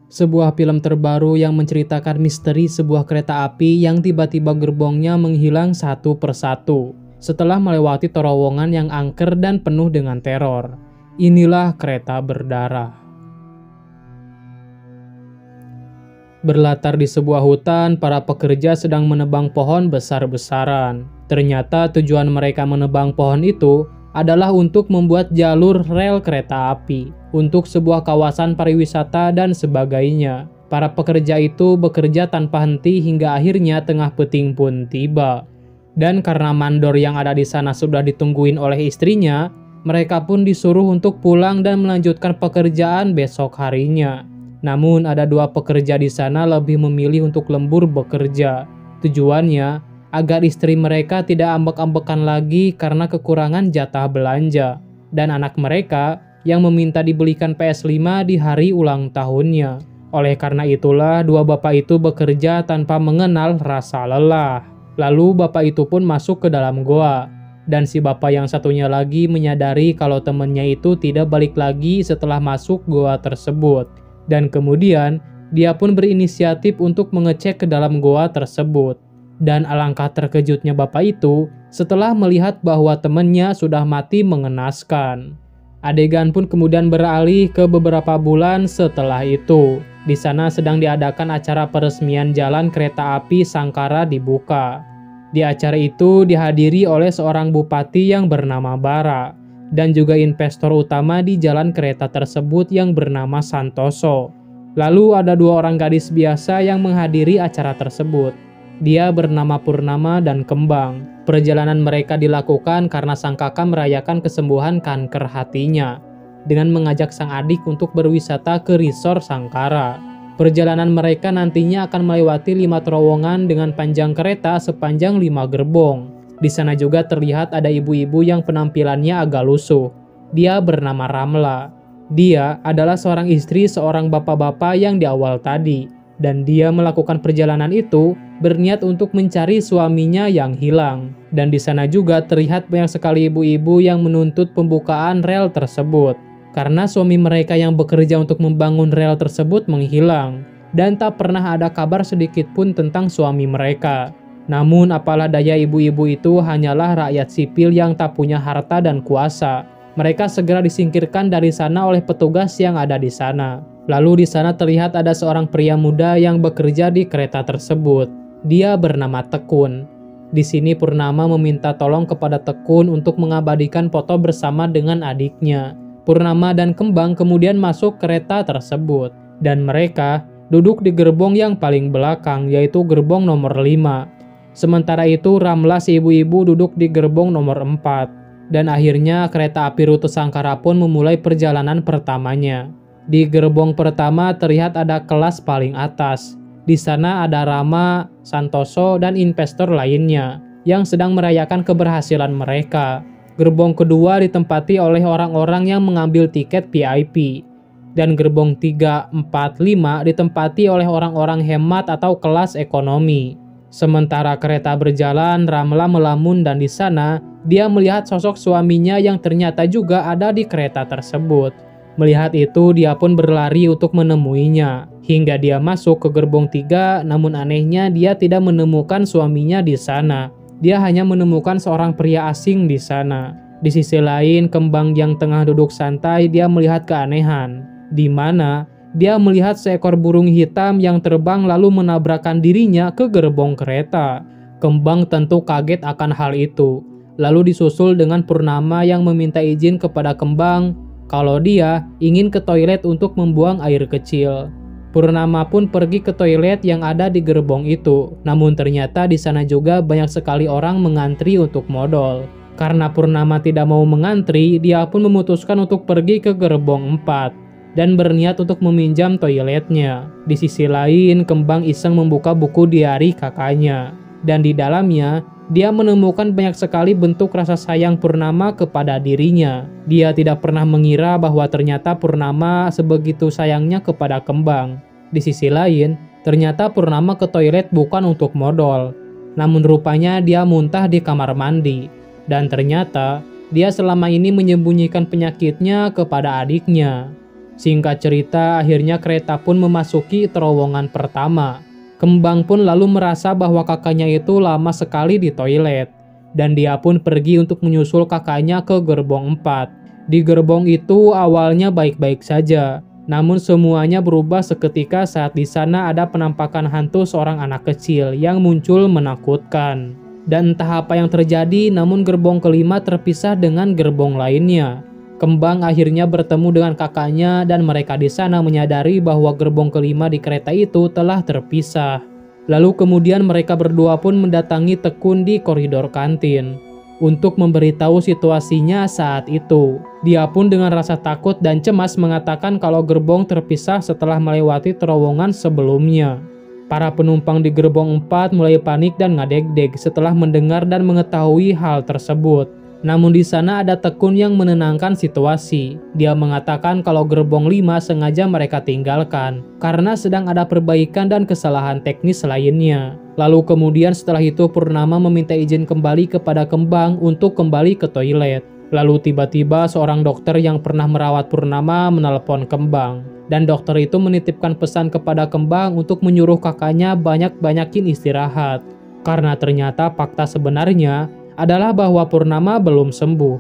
sebuah film terbaru yang menceritakan misteri sebuah kereta api yang tiba-tiba gerbongnya menghilang satu persatu setelah melewati terowongan yang angker dan penuh dengan teror. Inilah Kereta Berdarah. Berlatar di sebuah hutan, para pekerja sedang menebang pohon besar-besaran. Ternyata tujuan mereka menebang pohon itu adalah untuk membuat jalur rel kereta api untuk sebuah kawasan pariwisata dan sebagainya. Para pekerja itu bekerja tanpa henti hingga akhirnya tengah peting pun tiba. Dan karena mandor yang ada di sana sudah ditungguin oleh istrinya, mereka pun disuruh untuk pulang dan melanjutkan pekerjaan besok harinya. Namun ada dua pekerja di sana lebih memilih untuk lembur bekerja. Tujuannya agar istri mereka tidak ambek-ambekan lagi karena kekurangan jatah belanja, dan anak mereka yang meminta dibelikan PS5 di hari ulang tahunnya. Oleh karena itulah dua bapak itu bekerja tanpa mengenal rasa lelah. Lalu bapak itu pun masuk ke dalam goa, dan si bapak yang satunya lagi menyadari kalau temannya itu tidak balik lagi setelah masuk goa tersebut. Dan kemudian dia pun berinisiatif untuk mengecek ke dalam goa tersebut. Dan alangkah terkejutnya bapak itu setelah melihat bahwa temannya sudah mati mengenaskan. Adegan pun kemudian beralih ke beberapa bulan setelah itu. Di sana sedang diadakan acara peresmian jalan kereta api Sangkara dibuka. Di acara itu dihadiri oleh seorang bupati yang bernama Bara, dan juga investor utama di jalan kereta tersebut yang bernama Santoso. Lalu ada dua orang gadis biasa yang menghadiri acara tersebut. Dia bernama Purnama dan Kembang. Perjalanan mereka dilakukan karena sang kakak merayakan kesembuhan kanker hatinya dengan mengajak sang adik untuk berwisata ke resort Sangkara. Perjalanan mereka nantinya akan melewati 5 terowongan dengan panjang kereta sepanjang 5 gerbong. Di sana juga terlihat ada ibu-ibu yang penampilannya agak lusuh. Dia bernama Ramla. Dia adalah seorang istri seorang bapak-bapak yang di awal tadi. Dan dia melakukan perjalanan itu berniat untuk mencari suaminya yang hilang. Dan di sana juga terlihat banyak sekali ibu-ibu yang menuntut pembukaan rel tersebut. Karena suami mereka yang bekerja untuk membangun rel tersebut menghilang. Dan tak pernah ada kabar sedikit pun tentang suami mereka. Namun apalah daya ibu-ibu itu hanyalah rakyat sipil yang tak punya harta dan kuasa. Mereka segera disingkirkan dari sana oleh petugas yang ada di sana. Lalu di sana terlihat ada seorang pria muda yang bekerja di kereta tersebut. Dia bernama Tekun. Di sini Purnama meminta tolong kepada Tekun untuk mengabadikan foto bersama dengan adiknya. Purnama dan Kembang kemudian masuk kereta tersebut. Dan mereka duduk di gerbong yang paling belakang, yaitu gerbong nomor 5. Sementara itu Ramla si ibu-ibu duduk di gerbong nomor 4. Dan akhirnya kereta api rute Sangkara pun memulai perjalanan pertamanya. Di gerbong pertama terlihat ada kelas paling atas. Di sana ada Rama, Santoso, dan investor lainnya yang sedang merayakan keberhasilan mereka. Gerbong kedua ditempati oleh orang-orang yang mengambil tiket VIP. Dan gerbong 3, 4, 5 ditempati oleh orang-orang hemat atau kelas ekonomi. Sementara kereta berjalan, Ramla melamun dan di sana dia melihat sosok suaminya yang ternyata juga ada di kereta tersebut. Melihat itu dia pun berlari untuk menemuinya. Hingga dia masuk ke gerbong 3, namun anehnya dia tidak menemukan suaminya di sana. Dia hanya menemukan seorang pria asing di sana. Di sisi lain, Kembang yang tengah duduk santai dia melihat keanehan. Di mana dia melihat seekor burung hitam yang terbang lalu menabrakkan dirinya ke gerbong kereta. Kembang tentu kaget akan hal itu. Lalu disusul dengan Purnama yang meminta izin kepada Kembang kalau dia ingin ke toilet untuk membuang air kecil. Purnama pun pergi ke toilet yang ada di gerbong itu. Namun ternyata di sana juga banyak sekali orang mengantri untuk modal. Karena Purnama tidak mau mengantri, dia pun memutuskan untuk pergi ke gerbong 4. Dan berniat untuk meminjam toiletnya. Di sisi lain, Kembang iseng membuka buku diari kakaknya. Dan di dalamnya, dia menemukan banyak sekali bentuk rasa sayang Purnama kepada dirinya. Dia tidak pernah mengira bahwa ternyata Purnama sebegitu sayangnya kepada Kembang. Di sisi lain, ternyata Purnama ke toilet bukan untuk modal. Namun rupanya dia muntah di kamar mandi. Dan ternyata, dia selama ini menyembunyikan penyakitnya kepada adiknya. Singkat cerita, akhirnya kereta pun memasuki terowongan pertama. Kembang pun lalu merasa bahwa kakaknya itu lama sekali di toilet, dan dia pun pergi untuk menyusul kakaknya ke gerbong 4. Di gerbong itu awalnya baik-baik saja, namun semuanya berubah seketika saat di sana ada penampakan hantu seorang anak kecil yang muncul menakutkan. Dan entah apa yang terjadi, namun gerbong kelima terpisah dengan gerbong lainnya. Kembang akhirnya bertemu dengan kakaknya dan mereka di sana menyadari bahwa gerbong kelima di kereta itu telah terpisah. Lalu kemudian mereka berdua pun mendatangi Tekun di koridor kantin untuk memberitahu situasinya saat itu. Dia pun dengan rasa takut dan cemas mengatakan kalau gerbong terpisah setelah melewati terowongan sebelumnya. Para penumpang di gerbong 4 mulai panik dan ngadeg-deg setelah mendengar dan mengetahui hal tersebut. Namun di sana ada Tekun yang menenangkan situasi. Dia mengatakan kalau gerbong 5 sengaja mereka tinggalkan karena sedang ada perbaikan dan kesalahan teknis lainnya. Lalu kemudian setelah itu Purnama meminta izin kembali kepada Kembang untuk kembali ke toilet. Lalu tiba-tiba seorang dokter yang pernah merawat Purnama menelpon Kembang. Dan dokter itu menitipkan pesan kepada Kembang untuk menyuruh kakaknya banyak-banyakin istirahat. Karena ternyata fakta sebenarnya adalah bahwa Purnama belum sembuh,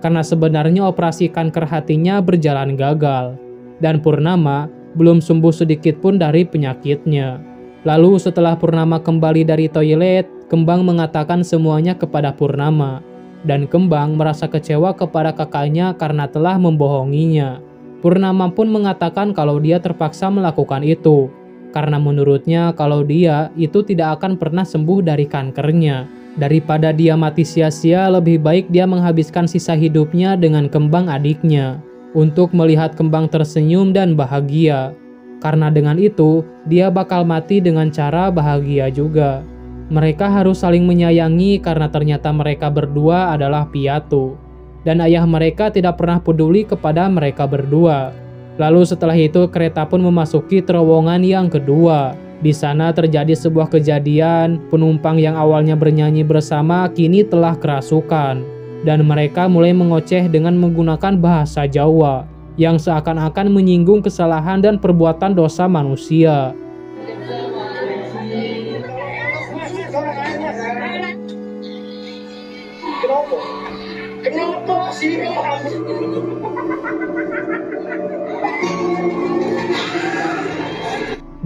karena sebenarnya operasi kanker hatinya berjalan gagal, dan Purnama belum sembuh sedikit pun dari penyakitnya. Lalu setelah Purnama kembali dari toilet, Kembang mengatakan semuanya kepada Purnama, dan Kembang merasa kecewa kepada kakaknya karena telah membohonginya. Purnama pun mengatakan kalau dia terpaksa melakukan itu, karena menurutnya kalau dia itu tidak akan pernah sembuh dari kankernya. Daripada dia mati sia-sia, lebih baik dia menghabiskan sisa hidupnya dengan Kembang adiknya untuk melihat Kembang tersenyum dan bahagia. Karena dengan itu, dia bakal mati dengan cara bahagia juga. Mereka harus saling menyayangi karena ternyata mereka berdua adalah piatu. Dan ayah mereka tidak pernah peduli kepada mereka berdua. Lalu setelah itu kereta pun memasuki terowongan yang kedua. Di sana terjadi sebuah kejadian, penumpang yang awalnya bernyanyi bersama kini telah kerasukan. Dan mereka mulai mengoceh dengan menggunakan bahasa Jawa, yang seakan-akan menyinggung kesalahan dan perbuatan dosa manusia. Kenapa sih?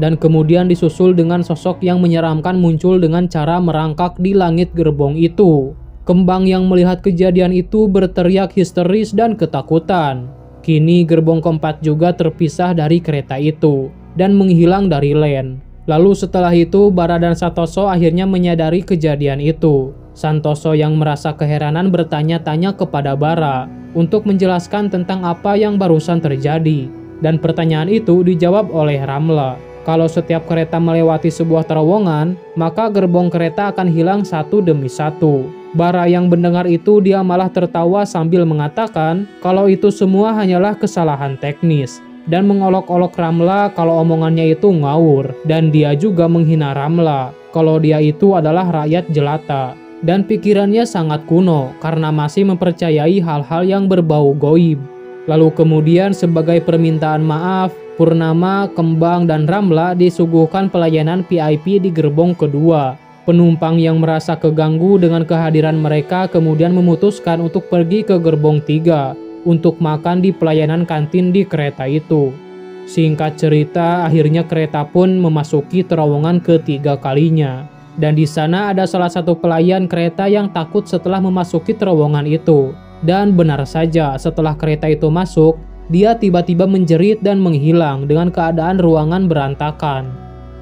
Dan kemudian disusul dengan sosok yang menyeramkan muncul dengan cara merangkak di langit gerbong itu. Kembang yang melihat kejadian itu berteriak histeris dan ketakutan. Kini gerbong keempat juga terpisah dari kereta itu dan menghilang dari len. Lalu setelah itu Bara dan Santoso akhirnya menyadari kejadian itu. Santoso yang merasa keheranan bertanya-tanya kepada Bara untuk menjelaskan tentang apa yang barusan terjadi. Dan pertanyaan itu dijawab oleh Ramla. Kalau setiap kereta melewati sebuah terowongan, maka gerbong kereta akan hilang satu demi satu. Bara yang mendengar itu dia malah tertawa sambil mengatakan kalau itu semua hanyalah kesalahan teknis. Dan mengolok-olok Ramla kalau omongannya itu ngawur. Dan dia juga menghina Ramla kalau dia itu adalah rakyat jelata. Dan pikirannya sangat kuno karena masih mempercayai hal-hal yang berbau goib. Lalu kemudian sebagai permintaan maaf, Purnama, Kembang, dan Ramla disuguhkan pelayanan VIP di gerbong kedua. Penumpang yang merasa keganggu dengan kehadiran mereka kemudian memutuskan untuk pergi ke gerbong 3 untuk makan di pelayanan kantin di kereta itu. Singkat cerita, akhirnya kereta pun memasuki terowongan ketiga kalinya. Dan di sana ada salah satu pelayan kereta yang takut setelah memasuki terowongan itu. Dan benar saja, setelah kereta itu masuk, dia tiba-tiba menjerit dan menghilang dengan keadaan ruangan berantakan.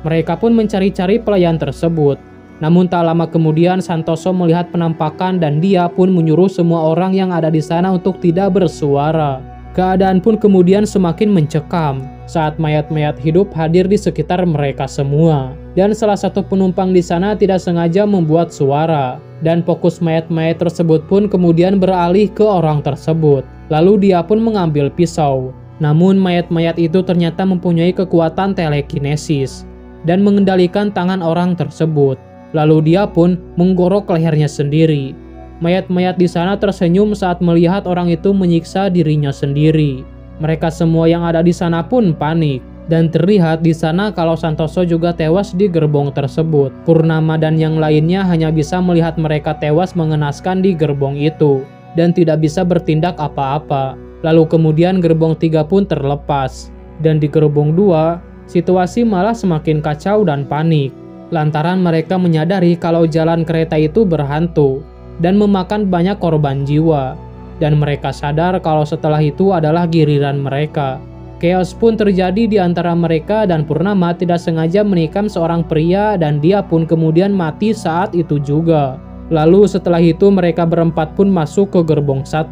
Mereka pun mencari-cari pelayan tersebut. Namun tak lama kemudian Santoso melihat penampakan dan dia pun menyuruh semua orang yang ada di sana untuk tidak bersuara. Keadaan pun kemudian semakin mencekam saat mayat-mayat hidup hadir di sekitar mereka semua. Dan salah satu penumpang di sana tidak sengaja membuat suara. Dan fokus mayat-mayat tersebut pun kemudian beralih ke orang tersebut. Lalu dia pun mengambil pisau. Namun mayat-mayat itu ternyata mempunyai kekuatan telekinesis dan mengendalikan tangan orang tersebut. Lalu dia pun menggorok lehernya sendiri. Mayat-mayat di sana tersenyum saat melihat orang itu menyiksa dirinya sendiri. Mereka semua yang ada di sana pun panik. Dan terlihat di sana kalau Santoso juga tewas di gerbong tersebut. Purnama dan yang lainnya hanya bisa melihat mereka tewas mengenaskan di gerbong itu dan tidak bisa bertindak apa-apa. Lalu kemudian gerbong 3 pun terlepas. Dan di gerbong 2, situasi malah semakin kacau dan panik. Lantaran mereka menyadari kalau jalan kereta itu berhantu dan memakan banyak korban jiwa. Dan mereka sadar kalau setelah itu adalah giliran mereka. Chaos pun terjadi di antara mereka dan Purnama tidak sengaja menikam seorang pria dan dia pun kemudian mati saat itu juga. Lalu setelah itu mereka berempat pun masuk ke gerbong 1.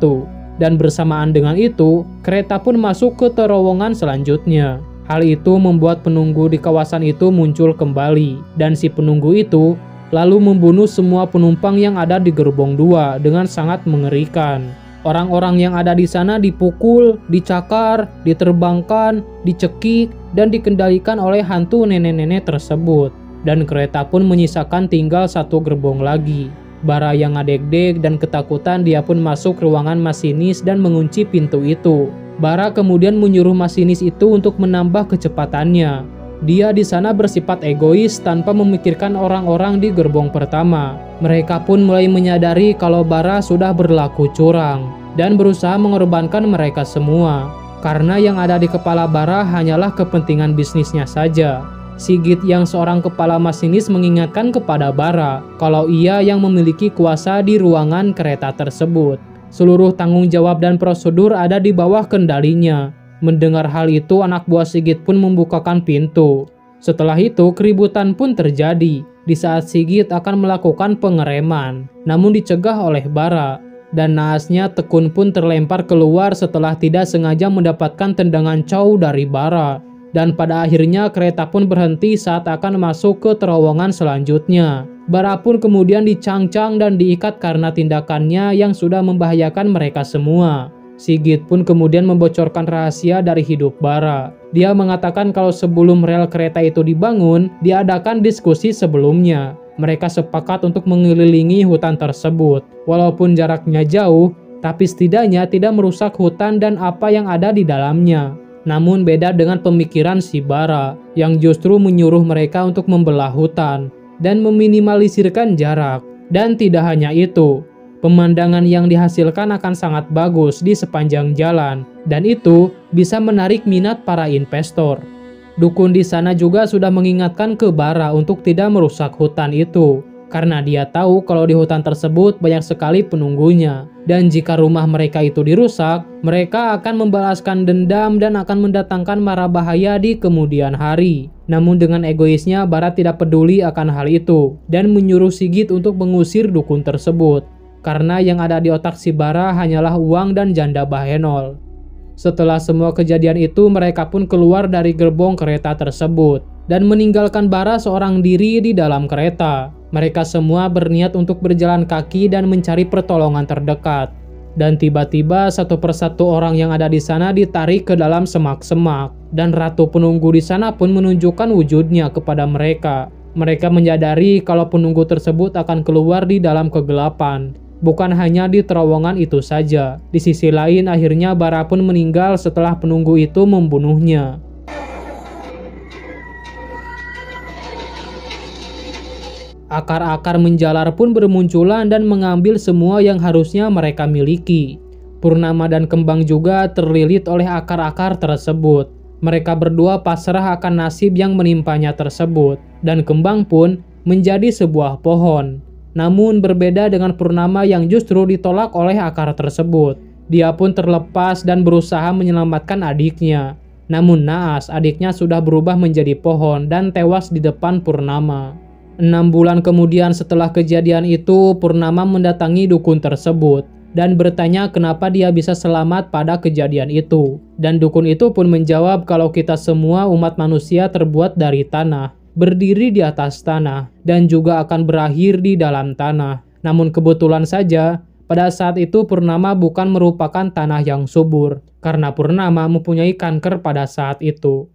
Dan bersamaan dengan itu, kereta pun masuk ke terowongan selanjutnya. Hal itu membuat penunggu di kawasan itu muncul kembali. Dan si penunggu itu lalu membunuh semua penumpang yang ada di gerbong 2 dengan sangat mengerikan. Orang-orang yang ada di sana dipukul, dicakar, diterbangkan, dicekik, dan dikendalikan oleh hantu nenek-nenek tersebut. Dan kereta pun menyisakan tinggal 1 gerbong lagi. Bara yang ngadeg-deg dan ketakutan dia pun masuk ruangan masinis dan mengunci pintu itu. Bara kemudian menyuruh masinis itu untuk menambah kecepatannya. Dia di sana bersifat egois tanpa memikirkan orang-orang di gerbong pertama. Mereka pun mulai menyadari kalau Bara sudah berlaku curang dan berusaha mengorbankan mereka semua. Karena yang ada di kepala Bara hanyalah kepentingan bisnisnya saja. Sigit yang seorang kepala masinis mengingatkan kepada Bara kalau ia yang memiliki kuasa di ruangan kereta tersebut. Seluruh tanggung jawab dan prosedur ada di bawah kendalinya. Mendengar hal itu, anak buah Sigit pun membukakan pintu. Setelah itu, keributan pun terjadi di saat Sigit akan melakukan pengereman, namun dicegah oleh Bara. Dan naasnya Tekun pun terlempar keluar setelah tidak sengaja mendapatkan tendangan Chow dari Bara. Dan pada akhirnya kereta pun berhenti saat akan masuk ke terowongan selanjutnya. Bara pun kemudian dicangcang dan diikat karena tindakannya yang sudah membahayakan mereka semua. Sigit pun kemudian membocorkan rahasia dari hidup Bara. Dia mengatakan kalau sebelum rel kereta itu dibangun, diadakan diskusi sebelumnya. Mereka sepakat untuk mengelilingi hutan tersebut. Walaupun jaraknya jauh, tapi setidaknya tidak merusak hutan dan apa yang ada di dalamnya. Namun beda dengan pemikiran si Bara, yang justru menyuruh mereka untuk membelah hutan dan meminimalisirkan jarak. Dan tidak hanya itu, pemandangan yang dihasilkan akan sangat bagus di sepanjang jalan, dan itu bisa menarik minat para investor. Dukun di sana juga sudah mengingatkan ke Bara untuk tidak merusak hutan itu, karena dia tahu kalau di hutan tersebut banyak sekali penunggunya. Dan jika rumah mereka itu dirusak, mereka akan membalaskan dendam dan akan mendatangkan mara bahaya di kemudian hari. Namun dengan egoisnya, Bara tidak peduli akan hal itu, dan menyuruh Sigit untuk mengusir dukun tersebut. Karena yang ada di otak si Bara hanyalah uang dan janda Bahenol. Setelah semua kejadian itu, mereka pun keluar dari gerbong kereta tersebut dan meninggalkan Bara seorang diri di dalam kereta. Mereka semua berniat untuk berjalan kaki dan mencari pertolongan terdekat. Dan tiba-tiba satu persatu orang yang ada di sana ditarik ke dalam semak-semak, dan ratu penunggu di sana pun menunjukkan wujudnya kepada mereka. Mereka menyadari kalau penunggu tersebut akan keluar di dalam kegelapan. Bukan hanya di terowongan itu saja. Di sisi lain, akhirnya Bara pun meninggal setelah penunggu itu membunuhnya. Akar-akar menjalar pun bermunculan dan mengambil semua yang harusnya mereka miliki. Purnama dan Kembang juga terlilit oleh akar-akar tersebut. Mereka berdua pasrah akan nasib yang menimpanya tersebut, dan Kembang pun menjadi sebuah pohon. Namun berbeda dengan Purnama yang justru ditolak oleh akar tersebut. Dia pun terlepas dan berusaha menyelamatkan adiknya. Namun naas, adiknya sudah berubah menjadi pohon dan tewas di depan Purnama. 6 bulan kemudian setelah kejadian itu, Purnama mendatangi dukun tersebut dan bertanya kenapa dia bisa selamat pada kejadian itu. Dan dukun itu pun menjawab kalau kita semua umat manusia terbuat dari tanah, berdiri di atas tanah, dan juga akan berakhir di dalam tanah. Namun kebetulan saja, pada saat itu Purnama bukan merupakan tanah yang subur, karena Purnama mempunyai kanker pada saat itu.